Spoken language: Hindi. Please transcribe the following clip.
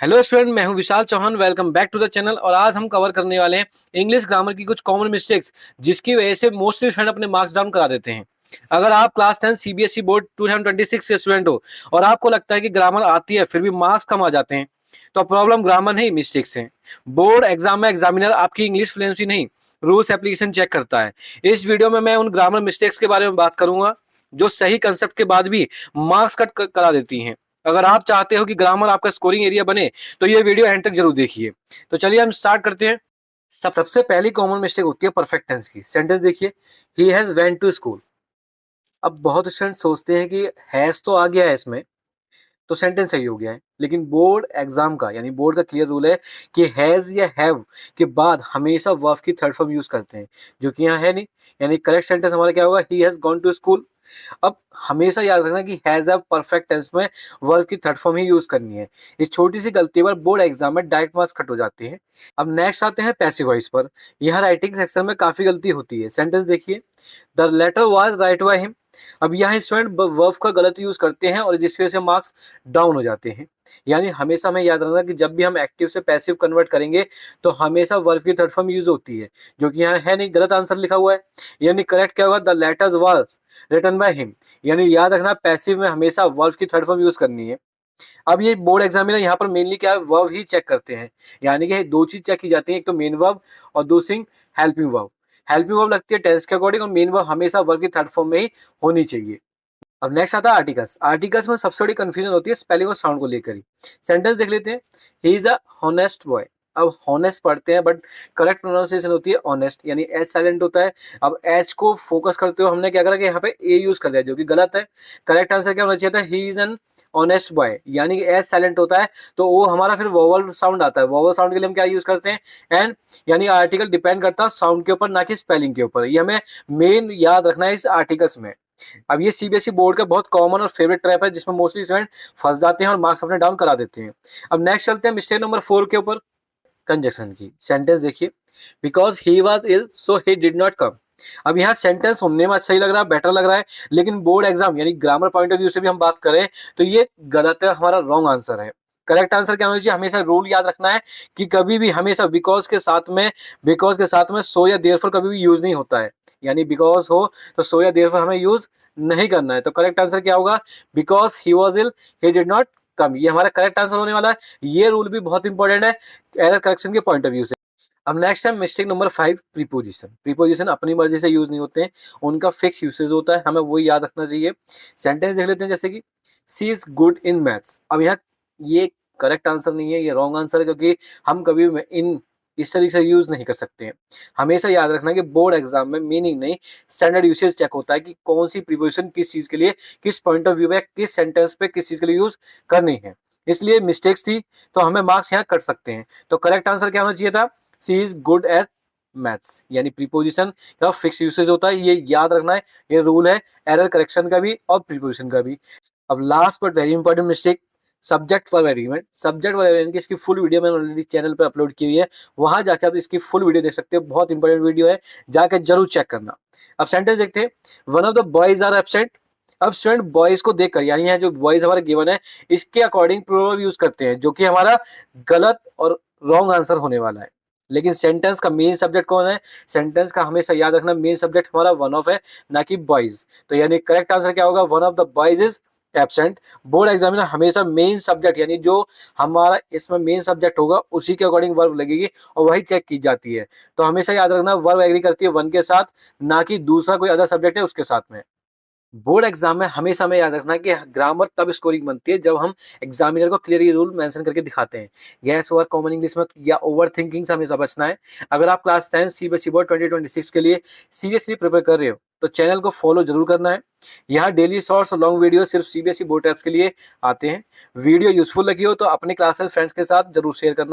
हेलो स्टूडेंट, मैं हूं Vishal Chauhan. Welcome back to the channel. और आज हम कवर करने वाले हैं इंग्लिश ग्रामर की कुछ कॉमन मिस्टेक्स, जिसकी वजह से मोस्टली स्टूडेंट अपने मार्क्स डाउन करा देते हैं। अगर आप क्लास 10 सीबीएसई बोर्ड 2026 के स्टूडेंट हो और आपको लगता है कि ग्रामर आती है फिर भी मार्क्स कम आ जाते हैं, तो प्रॉब्लम ग्रामर नहीं, मिस्टेक्स हैं। बोर्ड एग्जाम में एग्जामिनर आपकी इंग्लिश फ्लुएंसी नहीं, रूल्स एप्लीकेशन चेक करता है। इस वीडियो में मैं उन ग्रामर मिस्टेक्स के बारे में बात करूंगा जो सही कंसेप्ट के बाद भी मार्क्स कट करा देती हैं। अगर आप चाहते हो कि ग्रामर आपका स्कोरिंग एरिया बने तो ये वीडियो एंड तक जरूर देखिए। तो चलिए हम स्टार्ट करते हैं। सबसे पहली कॉमन मिस्टेक होती है परफेक्ट टेंस की। सेंटेंस देखिए, he has went to school. अब बहुत स्टूडेंट सोचते हैं कि हैज तो आ गया है इसमें, तो सेंटेंस सही हो गया है, लेकिन बोर्ड एग्जाम का यानी बोर्ड का क्लियर रूल है कि हैज या हैव के बाद हमेशा वर्ब की थर्ड फॉर्म यूज करते हैं, जो कि यहाँ है नहीं। यानी करेक्ट सेंटेंस हमारा क्या होगा, he has gone to school. अब हमेशा याद रखना कि हैज अ परफेक्ट टेंस में वर्ब की थर्ड फॉर्म ही यूज करनी है। इस छोटी सी गलती पर बोर्ड एग्जाम में डायरेक्ट मार्क्स कट हो जाते हैं। अब नेक्स्ट आते हैं पैसिव वॉइस पर। यहाँ राइटिंग सेक्शन में काफी गलती होती है। सेंटेंस देखिए, the letter was write by him. अब यहाँ स्टूडेंट वर्ब का गलत यूज करते हैं और जिस वजह से मार्क्स डाउन हो जाते हैं। यानी हमेशा हमें याद रखना कि जब भी हम एक्टिव से पैसिव कन्वर्ट करेंगे तो हमेशा वर्ब की थर्ड फॉर्म यूज होती है, जो कि यहाँ है नहीं, गलत आंसर लिखा हुआ है। यानी करेक्ट क्या होगा, the letters was written by him. यानी याद रखना पैसिव में हमेशा वर्ब की थर्ड फॉर्म यूज करनी है। अब ये बोर्ड एग्जामिनर यहाँ पर मेनली क्या है, वर्ब ही चेक करते हैं। यानी कि दो चीज चेक की जाती है, एक तो मेन वर्ब और दूसरी हेल्पिंग वर्ब। हेल्पिंग वर्ब लगती है टेंस के अकॉर्डिंग और मेन वर्ब हमेशा वर्ब की थर्ड फॉर्म में ही होनी चाहिए। अब नेक्स्ट आता है आर्टिकल्स। आर्टिकल्स में सबसे बड़ी कंफ्यूजन होती है स्पेलिंग और साउंड को लेकर ही। सेंटेंस देख लेते हैं, he is a honest boy. अब हॉनेस्ट पढ़ते हैं बट करेक्ट प्रोनाउंसिएशन होती है ऑनेस्ट, यानी एच साइलेंट होता है। अब एच को फोकस करते हुए हमने क्या करा कि यहाँ पे ए यूज कर दिया, जो कि गलत है। करेक्ट आंसर क्या होना चाहिए था, he is an honest boy, यानी कि एच साइलेंट होता है तो वो हमारा फिर वोवल साउंड आता है। वोवल साउंड के लिए हम क्या यूज करते हैं, एन। यानी आर्टिकल डिपेंड करता है साउंड के ऊपर, ना कि स्पेलिंग के ऊपर। ये हमें मेन याद रखना है इस आर्टिकल्स में। अब ये सीबीएसई बोर्ड का बहुत कॉमन और फेवरेट ट्रैप है, जिसमें मोस्टली स्टूडेंट फंस जाते हैं और मार्क्स अपने डाउन करा देते हैं। अब नेक्स्ट चलते हैं मिस्टेक नंबर 4 के ऊपर, कंजक्शन की। सेंटेंस देखिए, because he was ill so he did not come. अब यहाँ सेंटेंस सुनने में अच्छा ही लग रहा है, बेटर लग रहा है, लेकिन बोर्ड एग्जाम यानी ग्रामर पॉइंट ऑफ व्यू से भी हम बात करें तो ये गलत है, हमारा रॉन्ग आंसर है। करेक्ट आंसर क्या होना चाहिए, हमेशा रूल याद रखना है कि कभी भी हमेशा बिकॉज के साथ में सो या देयरफॉर कभी भी यूज नहीं होता है। यानी बिकॉज हो तो सो या देयरफॉर हमें यूज नहीं करना है। तो करेक्ट आंसर क्या होगा, because he was ill he did not come. ये हमारा करेक्ट आंसर होने वाला है। ये रूल भी बहुत इंपॉर्टेंट है एरर करेक्शन के पॉइंट ऑफ व्यू से। अब नेक्स्ट है मिस्टेक नंबर 5, प्रीपोजिशन। प्रीपोजिशन अपनी मर्जी से यूज नहीं होते हैं, उनका फिक्स यूसेज होता है, हमें वो याद रखना चाहिए। सेंटेंस देख लेते हैं, जैसे कि सी इज गुड इन मैथ्स। अब यहाँ ये करेक्ट आंसर नहीं है, ये रॉन्ग आंसर है, क्योंकि हम कभी इन इस तरीके से यूज नहीं कर सकते हैं। हमेशा याद रखना कि बोर्ड एग्जाम में मीनिंग नहीं, स्टैंडर्ड यूसेज चेक होता है कि कौन सी प्रीपोजिशन किस चीज के लिए, किस पॉइंट ऑफ व्यू में, किस सेंटेंस पे, किस चीज के लिए यूज करनी है। इसलिए मिस्टेक्स थी तो हमें मार्क्स यहाँ कट सकते हैं। तो करेक्ट आंसर क्या होना चाहिए था, सी इज गुड एट मैथ्स। यानी प्रीपोजिशन का फिक्स यूसेज होता है, ये याद रखना है। ये रूल है एरर करेक्शन का भी और प्रीपोजिशन का भी। अब last but very important mistake, subject verb agreement. Subject verb agreement की इसकी फुल वीडियो मैंने ऑलरेडी चैनल पर अपलोड की हुई है, वहां जाकर आप इसकी फुल वीडियो देख सकते हो। बहुत इंपॉर्टेंट वीडियो है, जाकर जरूर चेक करना। अब सेंटेंस देखते हैं, one of the boys are absent. अब स्टूडेंट बॉयज को देखकर, यानी यहाँ जो बॉयज हमारे गिवन है इसके अकॉर्डिंग प्लूरल यूज करते हैं, जो कि हमारा गलत और रॉन्ग आंसर होने वाला है। लेकिन सेंटेंस का मेन सब्जेक्ट कौन है, सेंटेंस का हमेशा याद रखना मेन सब्जेक्ट हमारा वन ऑफ है, ना कि बॉयज। तो यानी करेक्ट आंसर क्या होगा, one of the boys is absent. Board examiner हमेशा मेन सब्जेक्ट यानी जो हमारा इसमें मेन सब्जेक्ट होगा उसी के अकॉर्डिंग वर्ब लगेगी और वही चेक की जाती है। तो हमेशा याद रखना वर्ब एग्री करती है वन के साथ, ना कि दूसरा कोई अदर सब्जेक्ट है उसके साथ में। बोर्ड एग्जाम में हमेशा हमें याद रखना कि ग्रामर तब स्कोरिंग बनती है जब हम एग्जामिनर को क्लियर रूल मेंशन करके दिखाते हैं। गैस ओवर कॉमन इंग्लिश में या ओवर थिंकिंग से हमेशा बचना है। अगर आप क्लास 10 सीबीएसई बोर्ड 2026 के लिए सीरियसली प्रिपेयर कर रहे हो तो चैनल को फॉलो जरूर करना है। यहाँ डेली शॉर्ट्स और लॉन्ग वीडियो सिर्फ सीबीएसई बोर्ड एप्स के लिए आते हैं। वीडियो यूजफुल लगी हो तो अपने क्लास फ्रेंड्स के साथ जरूर शेयर करना है।